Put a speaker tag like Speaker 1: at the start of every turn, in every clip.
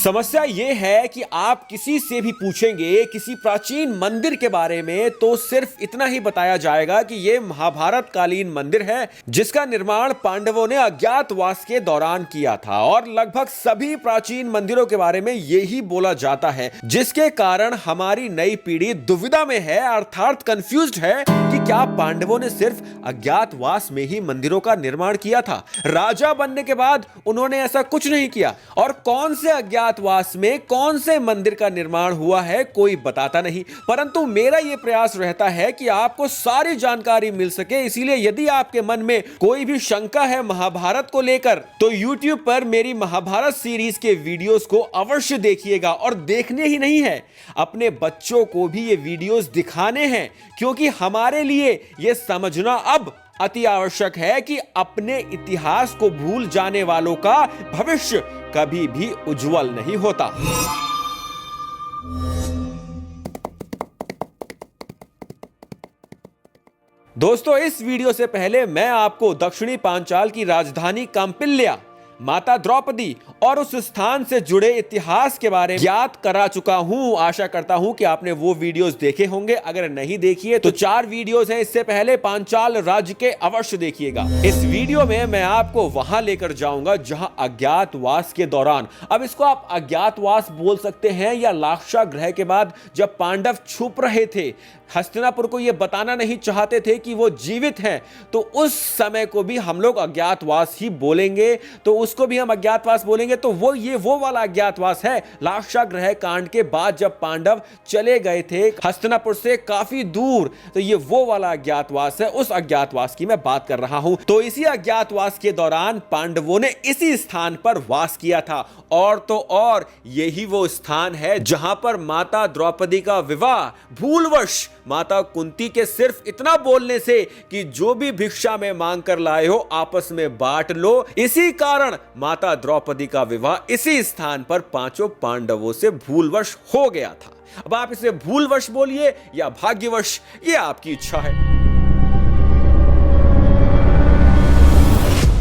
Speaker 1: समस्या ये है कि आप किसी से भी पूछेंगे किसी प्राचीन मंदिर के बारे में तो सिर्फ इतना ही बताया जाएगा कि ये महाभारत कालीन मंदिर है जिसका निर्माण पांडवों ने अज्ञातवास के दौरान किया था। और लगभग सभी प्राचीन मंदिरों के बारे में यही बोला जाता है, जिसके कारण हमारी नई पीढ़ी दुविधा में है, अर्थात कंफ्यूज्ड है कि क्या पांडवों ने सिर्फ अज्ञातवास में ही मंदिरों का निर्माण किया था, राजा बनने के बाद उन्होंने ऐसा कुछ नहीं किया, और कौन से अज्ञातवास में कौन से मंदिर का निर्माण हुआ है कोई बताता नहीं। परंतु मेरा यह प्रयास रहता है कि आपको सारी जानकारी मिल सके, इसीलिए यदि आपके मन में कोई भी शंका है महाभारत को लेकर तो YouTube पर मेरी महाभारत सीरीज के वीडियोस को अवश्य देखिएगा। और देखने ही नहीं है, अपने बच्चों को भी ये वीडियोस दिखाने हैं, क्योंकि हमारे लिए यह समझना अब अति आवश्यक है कि अपने इतिहास को भूल जाने वालों का भविष्य कभी भी उज्जवल नहीं होता। दोस्तों, इस वीडियो से पहले मैं आपको दक्षिणी पांचाल की राजधानी कांपिल्या, माता द्रौपदी और उस स्थान से जुड़े इतिहास के बारे में ज्ञात करा चुका हूं। आशा करता हूं कि आपने वो वीडियोस देखे होंगे। अगर नहीं देखिए तो 4 वीडियोस हैं, इससे पहले पांचाल राज्य के अवश्य देखिएगा। इस वीडियो में मैं आपको वहां लेकर जाऊंगा जहां अज्ञातवास के दौरान, अब इसको आप अज्ञातवास बोल सकते हैं या लाक्षागृह के बाद जब पांडव छुप रहे थे, हस्तिनापुर को यह बताना नहीं चाहते थे कि वो जीवित हैं, तो उस समय को भी हम लोग अज्ञातवास ही बोलेंगे, तो उसको भी हम अज्ञातवास बोलेंगे। तो वो वाला अज्ञातवास है लाक्षागृह कांड के बाद जब पांडव चले गए थे हस्तिनापुर से काफी दूर, तो ये वो वाला अज्ञातवास है, उस अज्ञातवास की मैं बात कर रहा हूं। तो इसी अज्ञातवास के दौरान पांडवों ने इसी स्थान पर वास किया था, और तो और यही वो स्थान है जहां पर माता द्रौपदी का विवाह भूलवश माता कुंती के सिर्फ इतना बोलने से कि जो भी भिक्षा में मांग कर लाए हो आपस में बांट लो, इसी कारण माता द्रौपदी का विवाह इसी स्थान पर 5 पांडवों से भूलवश हो गया था। अब आप इसे भूलवश बोलिए या भाग्यवश, ये आपकी इच्छा है।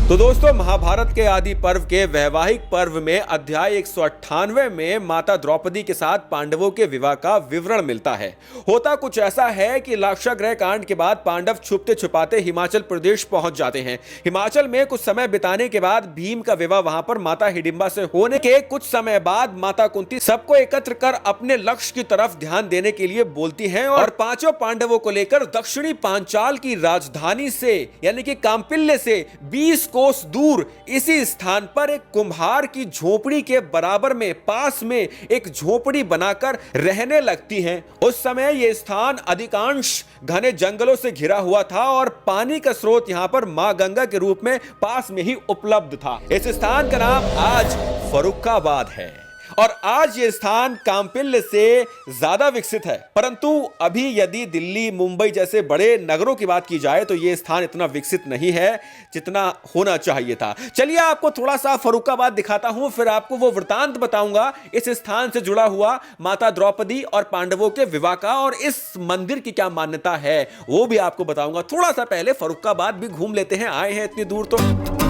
Speaker 1: तो दोस्तों, महाभारत के आदि पर्व के वैवाहिक पर्व में अध्याय 198 में माता द्रौपदी के साथ पांडवों के विवाह का विवरण मिलता है। होता कुछ ऐसा है कि लाक्षागृह कांड के बाद पांडव छुपते छुपाते हिमाचल प्रदेश पहुंच जाते हैं। हिमाचल में कुछ समय बिताने के बाद भीम का विवाह वहां पर माता हिडिंबा से होने के कुछ समय बाद माता कुंती सबको एकत्र कर अपने लक्ष्य की तरफ ध्यान देने के लिए बोलती हैं और 5 पांडवों को लेकर दक्षिणी पांचाल की राजधानी से यानी कि कांपिल्य से 20 कोस दूर इसी स्थान पर एक कुम्हार की झोपड़ी के बराबर में पास में एक झोपड़ी बनाकर रहने लगती हैं। उस समय यह स्थान अधिकांश घने जंगलों से घिरा हुआ था और पानी का स्रोत यहां पर मां गंगा के रूप में पास में ही उपलब्ध था। इस स्थान का नाम आज फर्रुखाबाद है और आज ये स्थान कांपिल्य से ज्यादा विकसित है। परंतु अभी यदि दिल्ली, मुंबई जैसे बड़े नगरों की बात की जाए तो ये स्थान इतना विकसित नहीं है जितना होना चाहिए था। चलिए आपको थोड़ा सा फर्रुखाबाद दिखाता हूं, फिर आपको वो वृतांत बताऊंगा इस स्थान से जुड़ा हुआ माता द्रौपदी और पांडवों के विवाह का, और इस मंदिर की क्या मान्यता है वो भी आपको बताऊंगा। थोड़ा सा पहले फर्रुखाबाद भी घूम लेते हैं, आए हैं इतनी दूर तो।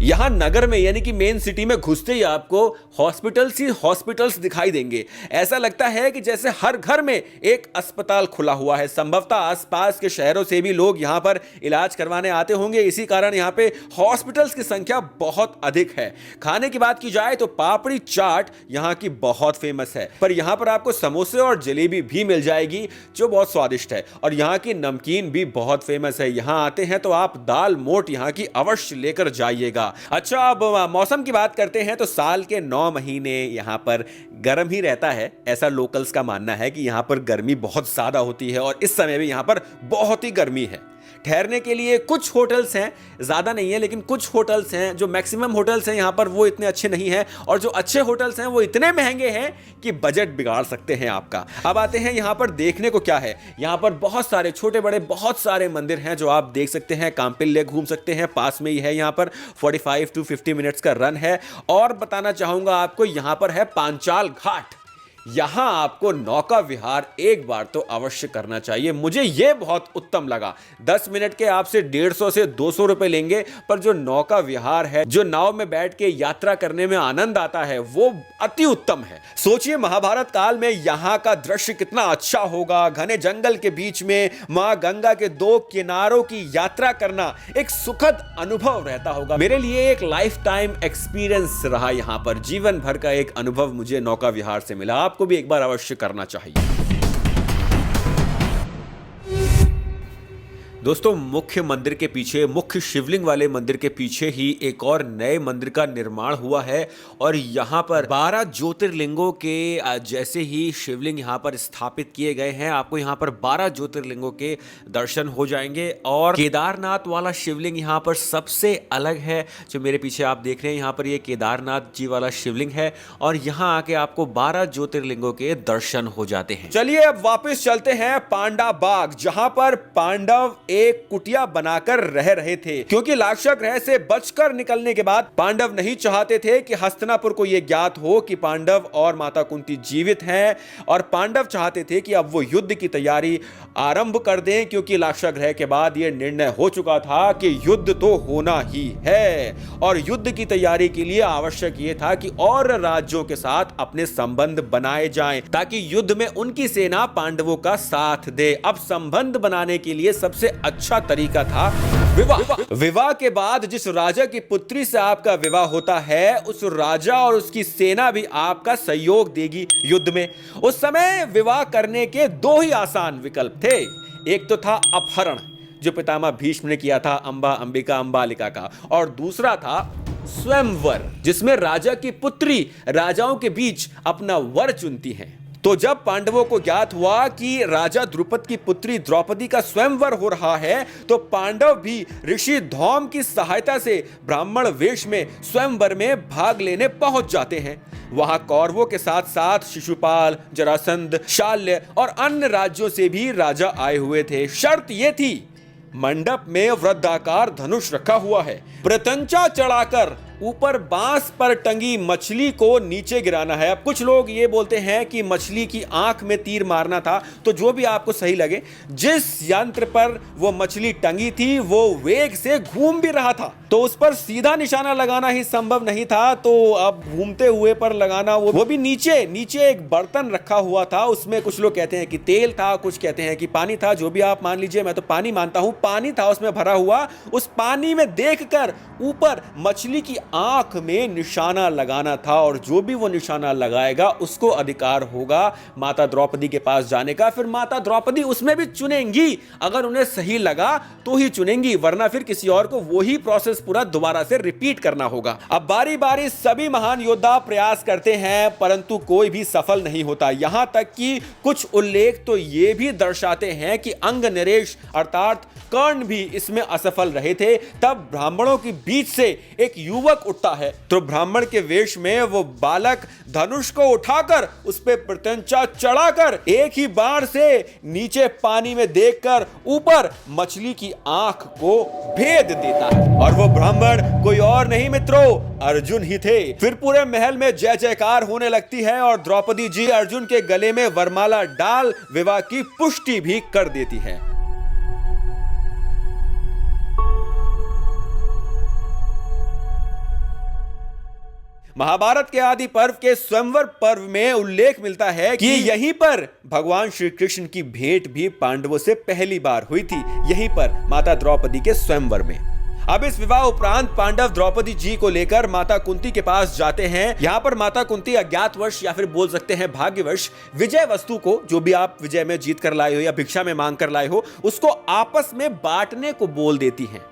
Speaker 1: यहां नगर में यानी कि मेन सिटी में घुसते ही आपको हॉस्पिटल्स ही हॉस्पिटल्स दिखाई देंगे। ऐसा लगता है कि जैसे हर घर में एक अस्पताल खुला हुआ है। संभवतः आसपास के शहरों से भी लोग यहां पर इलाज करवाने आते होंगे, इसी कारण यहां पे हॉस्पिटल्स की संख्या बहुत अधिक है। खाने की बात की जाए तो पापड़ी चाट यहां की बहुत फेमस है, पर यहां पर आपको समोसे और जलेबी भी मिल जाएगी जो बहुत स्वादिष्ट है, और यहां की नमकीन भी बहुत फेमस है। यहां आते हैं तो आप दाल मोट यहां की अवश्य लेकर जाइएगा। अच्छा, अब मौसम की बात करते हैं तो साल के 9 महीने यहां पर गर्म ही रहता है। ऐसा लोकल्स का मानना है कि यहां पर गर्मी बहुत ज्यादा होती है और इस समय भी यहां पर बहुत ही गर्मी है। ठहरने के लिए कुछ होटल्स हैं, ज़्यादा नहीं है लेकिन कुछ होटल्स हैं। जो मैक्सिमम होटल्स हैं यहाँ पर वो इतने अच्छे नहीं हैं, और जो अच्छे होटल्स हैं वो इतने महंगे हैं कि बजट बिगाड़ सकते हैं आपका। अब आते हैं यहाँ पर देखने को क्या है। यहाँ पर बहुत सारे छोटे बड़े बहुत सारे मंदिर हैं जो आप देख सकते हैं। कांपिल्य घूम सकते हैं, पास में ही है। यहाँ पर 45 to 50 मिनट्स का रन है। और बताना चाहूँगा आपको, यहाँ पर है पांचाल घाट। यहाँ आपको नौका विहार एक बार तो अवश्य करना चाहिए। मुझे यह बहुत उत्तम लगा। 10 मिनट के आपसे 150 से 200 रुपए लेंगे, पर जो नौका विहार है, जो नाव में बैठ के यात्रा करने में आनंद आता है, वो अति उत्तम है। सोचिए महाभारत काल में यहाँ का दृश्य कितना अच्छा होगा। घने जंगल के बीच में मां गंगा के 2 किनारों की यात्रा करना एक सुखद अनुभव रहता होगा। मेरे लिए एक लाइफ टाइम एक्सपीरियंस रहा। यहाँ पर जीवन भर का एक अनुभव मुझे नौका विहार से मिला। आपको भी एक बार अवश्य करना चाहिए। दोस्तों, मुख्य मंदिर के पीछे, मुख्य शिवलिंग वाले मंदिर के पीछे ही एक और नए मंदिर का निर्माण हुआ है और यहाँ पर 12 ज्योतिर्लिंगों के जैसे ही शिवलिंग यहाँ पर स्थापित किए गए हैं। आपको यहाँ पर 12 ज्योतिर्लिंगों के दर्शन हो जाएंगे और केदारनाथ वाला शिवलिंग यहाँ पर सबसे अलग है। जो मेरे पीछे आप देख रहे हैं, यहाँ पर ये केदारनाथ जी वाला शिवलिंग है और यहाँ आके आपको 12 ज्योतिर्लिंगों के दर्शन हो जाते हैं। चलिए अब वापस चलते हैं पांडा बाग, जहाँ पर पांडव एक कुटिया बनाकर रह रहे थे, क्योंकि लाक्षा ग्रह से बचकर निकलने के बाद पांडव नहीं चाहते थे कि हस्तिनापुर को यह ज्ञात हो कि पांडव और माता कुंती जीवित हैं, और पांडव चाहते थे कि अब वो युद्ध की तैयारी आरंभ कर दें, क्योंकि लाक्षा ग्रह के बाद यह निर्णय हो चुका था कि युद्ध तो होना ही है और युद्ध की तैयारी के लिए आवश्यक यह था कि और राज्यों के साथ अपने संबंध बनाए जाएं, ताकि युद्ध में उनकी सेना पांडवों का साथ दे। अब संबंध बनाने के लिए सबसे अच्छा तरीका था विवाह। विवाह के बाद जिस राजा की पुत्री से आपका विवाह होता है, उस राजा और उसकी सेना भी आपका सहयोग देगी युद्ध में। उस समय विवाह करने के 2 ही आसान विकल्प थे। एक तो था अपहरण, जो पितामह भीष्म ने किया था अंबा, अंबिका, अंबालिका का, और दूसरा था स्वयंवर, जिसमें राजा की पुत्री राजाओं के बीच अपना वर चुनती है। तो जब पांडवों को ज्ञात हुआ कि राजा द्रुपद की पुत्री द्रौपदी का स्वयंवर हो रहा है, तो पांडव भी ऋषि धौम की सहायता से ब्राह्मण वेश में स्वयंवर में भाग लेने पहुंच जाते हैं। वहां कौरवों के साथ साथ शिशुपाल, जरासंध, शाल्य और अन्य राज्यों से भी राजा आए हुए थे। शर्त यह थी, मंडप में वृत्ताकार धनुष रखा हुआ है, प्रत्यंचा चढ़ाकर ऊपर बांस पर टंगी मछली को नीचे गिराना है। अब कुछ लोग ये बोलते हैं कि मछली की आंख में तीर मारना था, तो जो भी आपको सही लगे। जिस यंत्र पर वो मछली टंगी थी वो वेग से घूम भी रहा था, तो उस पर सीधा निशाना लगाना ही संभव नहीं था, तो अब घूमते हुए पर लगाना, वो भी नीचे नीचे एक बर्तन रखा हुआ था। उसमें कुछ लोग कहते हैं कि तेल था, कुछ कहते हैं कि पानी था, जो भी आप मान लीजिए, मैं तो पानी मानता हूं। पानी था उसमें भरा हुआ। उस पानी में देखकर ऊपर मछली की आंख में निशाना लगाना था, और जो भी वो निशाना लगाएगा उसको अधिकार होगा माता द्रौपदी के पास जाने का। फिर माता द्रौपदी उसमें भी चुनेंगी, अगर उन्हें सही लगा तो ही चुनेंगी, वरना फिर किसी और को वही प्रोसेस पूरा दोबारा से रिपीट करना होगा। अब बारी बारी सभी महान योद्धा प्रयास करते हैं, परंतु कोई भी सफल नहीं होता। यहां तक कि कुछ उल्लेख तो ये भी दर्शाते हैं कि अंग नरेश अर्थात कर्ण भी इसमें असफल रहे थे। तब ब्राह्मणों के बीच से एक युवक उठता है, तो ब्राह्मण के वेश में वो बालक धनुष को उठाकर उस पे प्रत्यंचा चढ़ाकर एक ही बाण से नीचे पानी में देखकर ऊपर मछली की आंख को भेद देता है। और वो ब्राह्मण कोई और नहीं मित्रों, अर्जुन ही थे। फिर पूरे महल में जय जयकार होने लगती है और द्रौपदी जी अर्जुन के गले में वरमाला डाल विवाह की पुष्टि भी कर देती है। महाभारत के आदि पर्व के स्वयंवर पर्व में उल्लेख मिलता है कि यहीं पर भगवान श्री कृष्ण की भेंट भी पांडवों से पहली बार हुई थी, यहीं पर माता द्रौपदी के स्वयंवर में। अब इस विवाह उपरांत पांडव द्रौपदी जी को लेकर माता कुंती के पास जाते हैं। यहाँ पर माता कुंती अज्ञातवश या फिर बोल सकते हैं भाग्यवश विजय वस्तु को, जो भी आप विजय में जीत कर लाए हो या भिक्षा में मांग कर लाए हो, उसको आपस में बांटने को बोल देती हैं,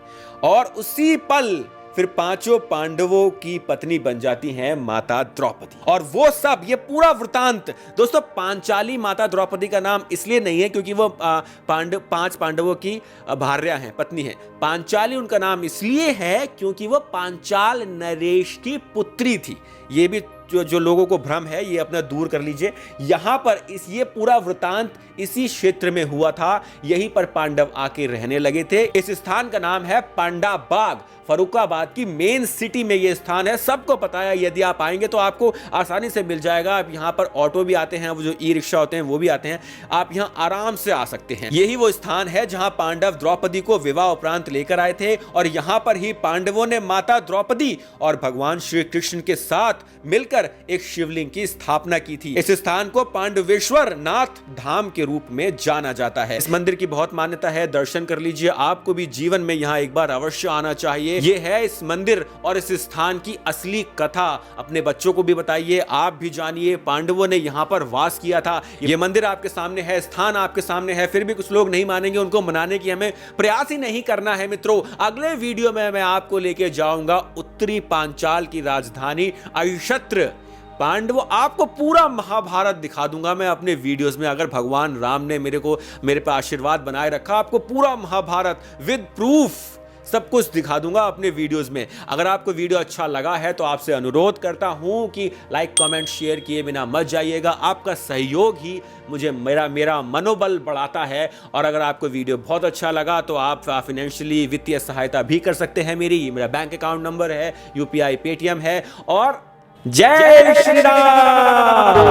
Speaker 1: और उसी पल फिर 5 पांडवों की पत्नी बन जाती हैं माता द्रौपदी। और वो सब, ये पूरा वृतांत दोस्तों, पांचाली माता द्रौपदी का नाम इसलिए नहीं है क्योंकि वो 5 पांडवों की भार्या हैं, पत्नी है। पांचाली उनका नाम इसलिए है क्योंकि वो पांचाल नरेश की पुत्री थी। ये भी जो लोगों को भ्रम है ये अपना दूर कर लीजिए। यहाँ पर ये पूरा वृतांत इसी क्षेत्र में हुआ था, यहीं पर पांडव आके रहने लगे थे। इस स्थान का नाम है पांडा बाग। फर्रुखाबाद की मेन सिटी में ये स्थान है, सबको पता है। यदि आप आएंगे तो आपको आसानी से मिल जाएगा। आप यहाँ पर ऑटो भी आते हैं, वो जो ई रिक्शा होते हैं वो भी आते हैं, आप यहाँ आराम से आ सकते हैं। यही वो स्थान है जहां पांडव द्रौपदी को विवाह उपरांत लेकर आए थे और यहाँ पर ही पांडवों ने माता द्रौपदी और भगवान श्री कृष्ण के साथ मिलकर एक शिवलिंग की स्थापना की थी। इस स्थान को पांडवेश्वर नाथ धाम के रूप में जाना जाता है। इस मंदिर की बहुत मान्यता है, दर्शन कर लीजिए। आपको भी जीवन में यहाँ एक बार अवश्य आना चाहिए। ये है इस मंदिर और इस स्थान की असली कथा। अपने बच्चों को भी बताइए, आप भी जानिए। पांडवों ने यहाँ पर वास किया था। ये मंदिर आपके सामने है, स्थान आपके सामने है, फिर भी कुछ लोग नहीं मानेंगे। उनको मनाने की हमें प्रयास ही नहीं करना है। मित्रों, अगले वीडियो में मैं आपको लेके जाऊंगा उत्तरी पांचाल की राजधानी अहिशत्र। पांडव आपको पूरा महाभारत दिखा दूंगा मैं अपने वीडियोस में। अगर भगवान राम ने मेरे पे आशीर्वाद बनाए रखा, आपको पूरा महाभारत विद प्रूफ सब कुछ दिखा दूंगा अपने वीडियोस में। अगर आपको वीडियो अच्छा लगा है तो आपसे अनुरोध करता हूं कि लाइक कमेंट शेयर किए बिना मत जाइएगा। आपका सहयोग ही मुझे मेरा मनोबल बढ़ाता है। और अगर आपको वीडियो बहुत अच्छा लगा तो आप फाइनेंशियली वित्तीय सहायता भी कर सकते हैं। मेरा बैंक अकाउंट नंबर है, UPI पेटीएम है। और जय श्री राम।